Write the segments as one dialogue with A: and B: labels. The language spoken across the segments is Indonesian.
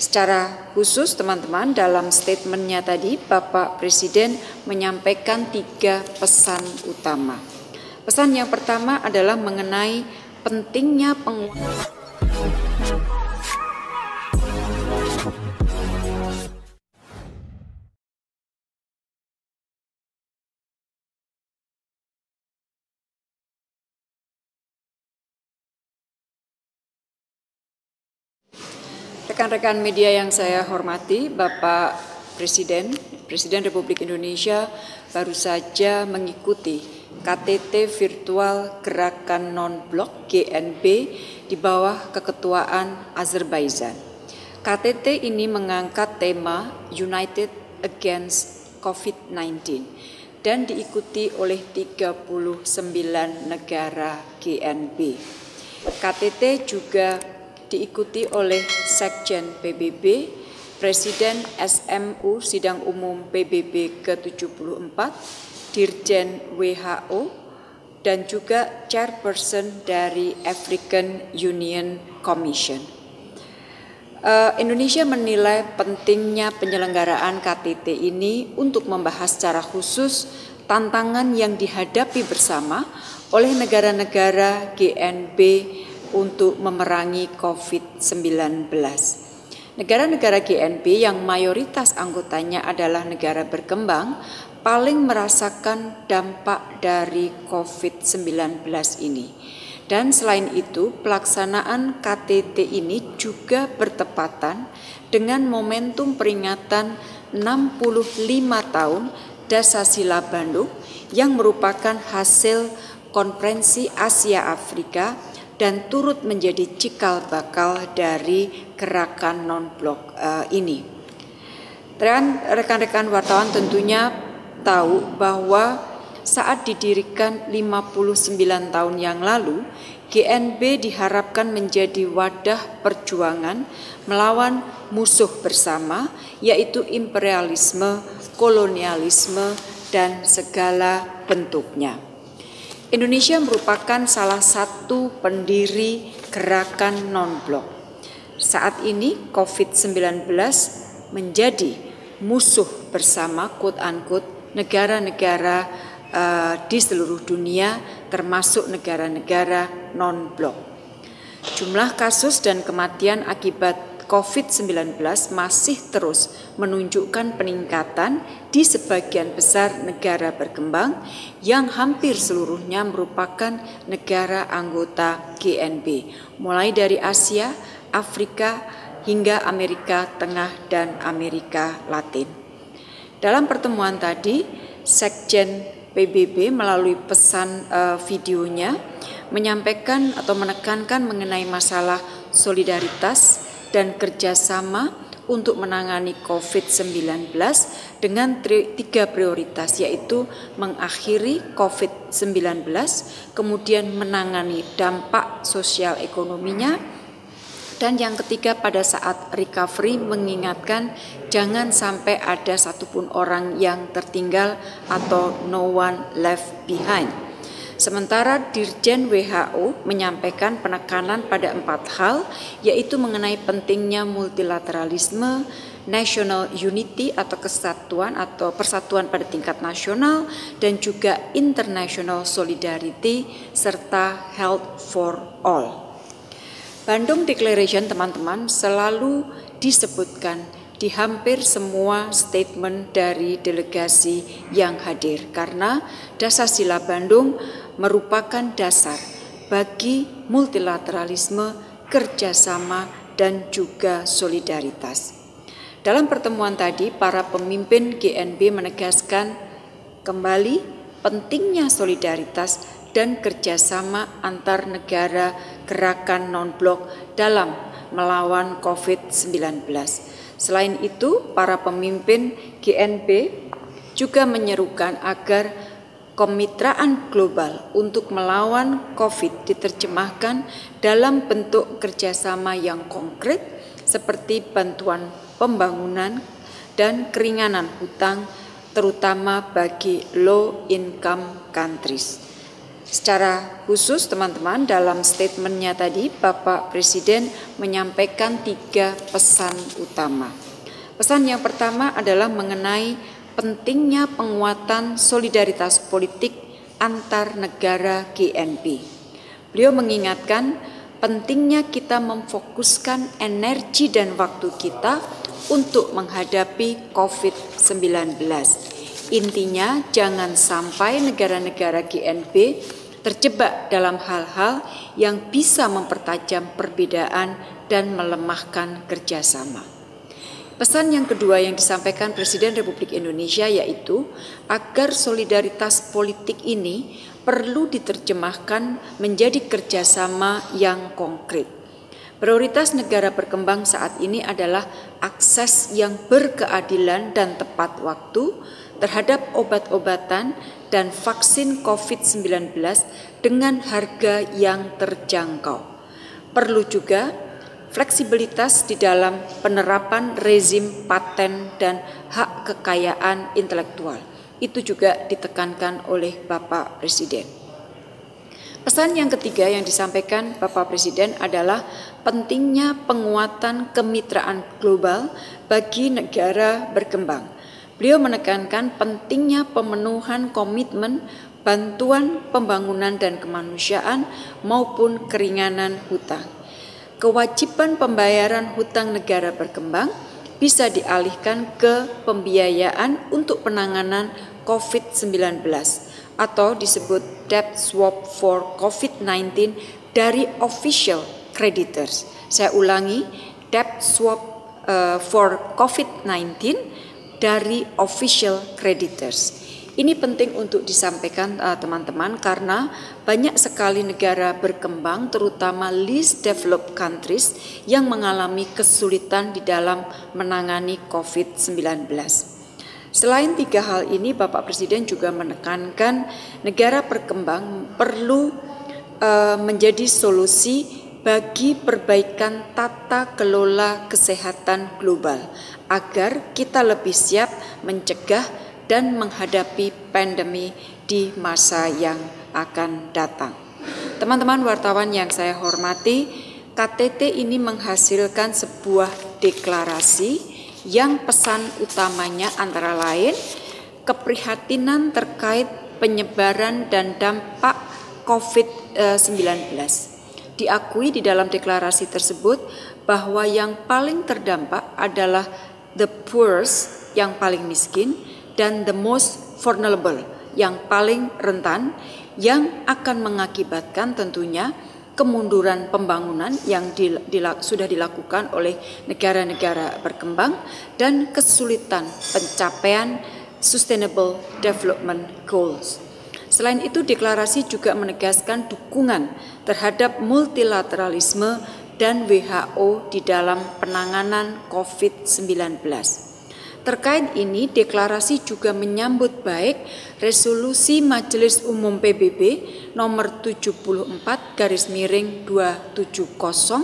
A: Secara khusus teman-teman, dalam statementnya tadi Bapak Presiden menyampaikan 3 pesan utama. Pesan yang pertama adalah mengenai pentingnya penguatan rekan-rekan media yang saya hormati, Bapak Presiden Republik Indonesia baru saja mengikuti KTT virtual Gerakan Non-Blok GNB di bawah keketuaan Azerbaijan. KTT ini mengangkat tema United Against COVID-19 dan diikuti oleh 39 negara GNB. KTT juga diikuti oleh Sekjen PBB, Presiden SMU Sidang Umum PBB ke-74, Dirjen WHO, dan juga Chairperson dari African Union Commission. Indonesia menilai pentingnya penyelenggaraan KTT ini untuk membahas secara khusus tantangan yang dihadapi bersama oleh negara-negara GNB untuk memerangi COVID-19. Negara-negara GNB yang mayoritas anggotanya adalah negara berkembang paling merasakan dampak dari COVID-19 ini. Dan selain itu, pelaksanaan KTT ini juga bertepatan dengan momentum peringatan 65 tahun Dasasila Bandung yang merupakan hasil Konferensi Asia Afrika dan turut menjadi cikal bakal dari gerakan non-blok ini. Dan rekan-rekan wartawan tentunya tahu bahwa saat didirikan 59 tahun yang lalu, GNB diharapkan menjadi wadah perjuangan melawan musuh bersama, yaitu imperialisme, kolonialisme, dan segala bentuknya. Indonesia merupakan salah satu pendiri gerakan non-blok. Saat ini COVID-19 menjadi musuh bersama quote-unquote negara-negara di seluruh dunia, termasuk negara-negara non-blok. Jumlah kasus dan kematian akibat COVID-19 masih terus menunjukkan peningkatan di sebagian besar negara berkembang yang hampir seluruhnya merupakan negara anggota GNB, mulai dari Asia, Afrika, hingga Amerika Tengah dan Amerika Latin. Dalam pertemuan tadi, Sekjen PBB melalui pesan videonya menyampaikan atau menekankan mengenai masalah solidaritas dan kerjasama untuk menangani COVID-19 dengan 3 prioritas, yaitu mengakhiri COVID-19, kemudian menangani dampak sosial ekonominya, dan yang ketiga pada saat recovery mengingatkan jangan sampai ada satupun orang yang tertinggal atau no one left behind. Sementara Dirjen WHO menyampaikan penekanan pada 4 hal, yaitu mengenai pentingnya multilateralisme, national unity atau kesatuan atau persatuan pada tingkat nasional, dan juga international solidarity, serta health for all. Bandung Declaration teman-teman selalu disebutkan di hampir semua statement dari delegasi yang hadir karena Dasasila Bandung merupakan dasar bagi multilateralisme, kerjasama, dan juga solidaritas. Dalam pertemuan tadi, para pemimpin GNB menegaskan kembali pentingnya solidaritas dan kerjasama antar negara gerakan non-blok dalam melawan COVID-19. Selain itu, para pemimpin GNB juga menyerukan agar kemitraan global untuk melawan COVID diterjemahkan dalam bentuk kerjasama yang konkret seperti bantuan pembangunan dan keringanan hutang terutama bagi low income countries. Secara khusus teman-teman, dalam statementnya tadi Bapak Presiden menyampaikan 3 pesan utama. Pesan yang pertama adalah mengenai pentingnya penguatan solidaritas politik antar negara GNP. Beliau mengingatkan pentingnya kita memfokuskan energi dan waktu kita untuk menghadapi COVID-19. Intinya jangan sampai negara-negara GNP terjebak dalam hal-hal yang bisa mempertajam perbedaan dan melemahkan kerjasama. Pesan yang kedua yang disampaikan Presiden Republik Indonesia yaitu agar solidaritas politik ini perlu diterjemahkan menjadi kerjasama yang konkret. Prioritas negara berkembang saat ini adalah akses yang berkeadilan dan tepat waktu terhadap obat-obatan dan vaksin COVID-19 dengan harga yang terjangkau. Perlu juga fleksibilitas di dalam penerapan rezim paten dan hak kekayaan intelektual. Itu juga ditekankan oleh Bapak Presiden. Pesan yang ketiga yang disampaikan Bapak Presiden adalah pentingnya penguatan kemitraan global bagi negara berkembang. Beliau menekankan pentingnya pemenuhan komitmen bantuan pembangunan dan kemanusiaan maupun keringanan hutang. Kewajiban pembayaran hutang negara berkembang bisa dialihkan ke pembiayaan untuk penanganan COVID-19 atau disebut debt swap for COVID-19 dari official creditors. Saya ulangi, debt swap for COVID-19 dari official creditors. Ini penting untuk disampaikan teman-teman karena banyak sekali negara berkembang terutama least developed countries yang mengalami kesulitan di dalam menangani COVID-19. Selain 3 hal ini, Bapak Presiden juga menekankan negara berkembang perlu menjadi solusi bagi perbaikan tata kelola kesehatan global agar kita lebih siap mencegah dan menghadapi pandemi di masa yang akan datang. Teman-teman wartawan yang saya hormati, KTT ini menghasilkan sebuah deklarasi yang pesan utamanya antara lain keprihatinan terkait penyebaran dan dampak COVID-19. Diakui di dalam deklarasi tersebut bahwa yang paling terdampak adalah the poorest, yang paling miskin, dan the most vulnerable, yang paling rentan, yang akan mengakibatkan tentunya kemunduran pembangunan yang sudah dilakukan oleh negara-negara berkembang dan kesulitan pencapaian Sustainable Development Goals. Selain itu, deklarasi juga menegaskan dukungan terhadap multilateralisme dan WHO di dalam penanganan COVID-19. Terkait ini, deklarasi juga menyambut baik resolusi Majelis Umum PBB nomor 74/270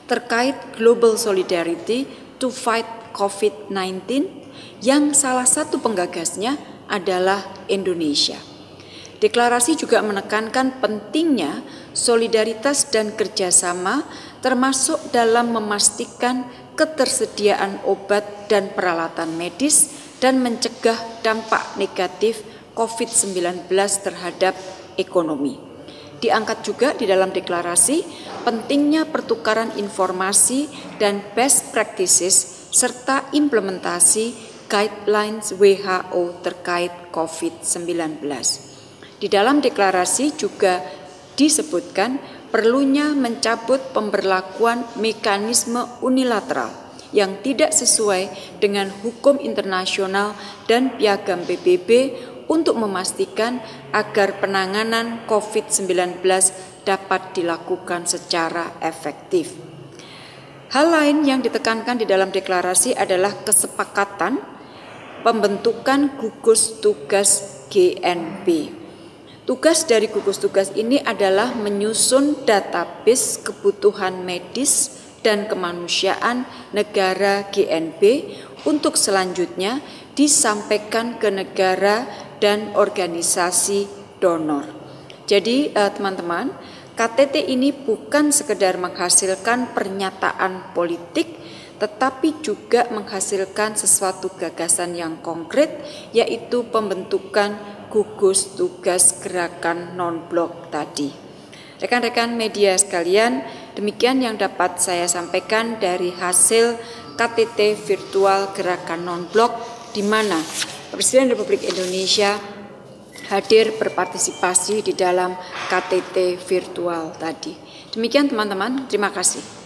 A: terkait Global Solidarity to Fight COVID-19 yang salah satu penggagasnya adalah Indonesia. Deklarasi juga menekankan pentingnya solidaritas dan kerjasama termasuk dalam memastikan ketersediaan obat dan peralatan medis dan mencegah dampak negatif COVID-19 terhadap ekonomi. Diangkat juga di dalam deklarasi pentingnya pertukaran informasi dan best practices serta implementasi guidelines WHO terkait COVID-19. Di dalam deklarasi juga disebutkan perlunya mencabut pemberlakuan mekanisme unilateral yang tidak sesuai dengan hukum internasional dan piagam PBB untuk memastikan agar penanganan COVID-19 dapat dilakukan secara efektif. Hal lain yang ditekankan di dalam deklarasi adalah kesepakatan pembentukan gugus tugas GNP. Tugas dari gugus tugas ini adalah menyusun database kebutuhan medis dan kemanusiaan negara GNP untuk selanjutnya disampaikan ke negara dan organisasi donor. Jadi teman-teman, KTT ini bukan sekedar menghasilkan pernyataan politik, tetapi juga menghasilkan sesuatu gagasan yang konkret, yaitu pembentukan gugus tugas gerakan non-blok tadi. Rekan-rekan media sekalian, demikian yang dapat saya sampaikan dari hasil KTT virtual gerakan non-blok, di mana Presiden Republik Indonesia hadir berpartisipasi di dalam KTT virtual tadi. Demikian teman-teman, terima kasih.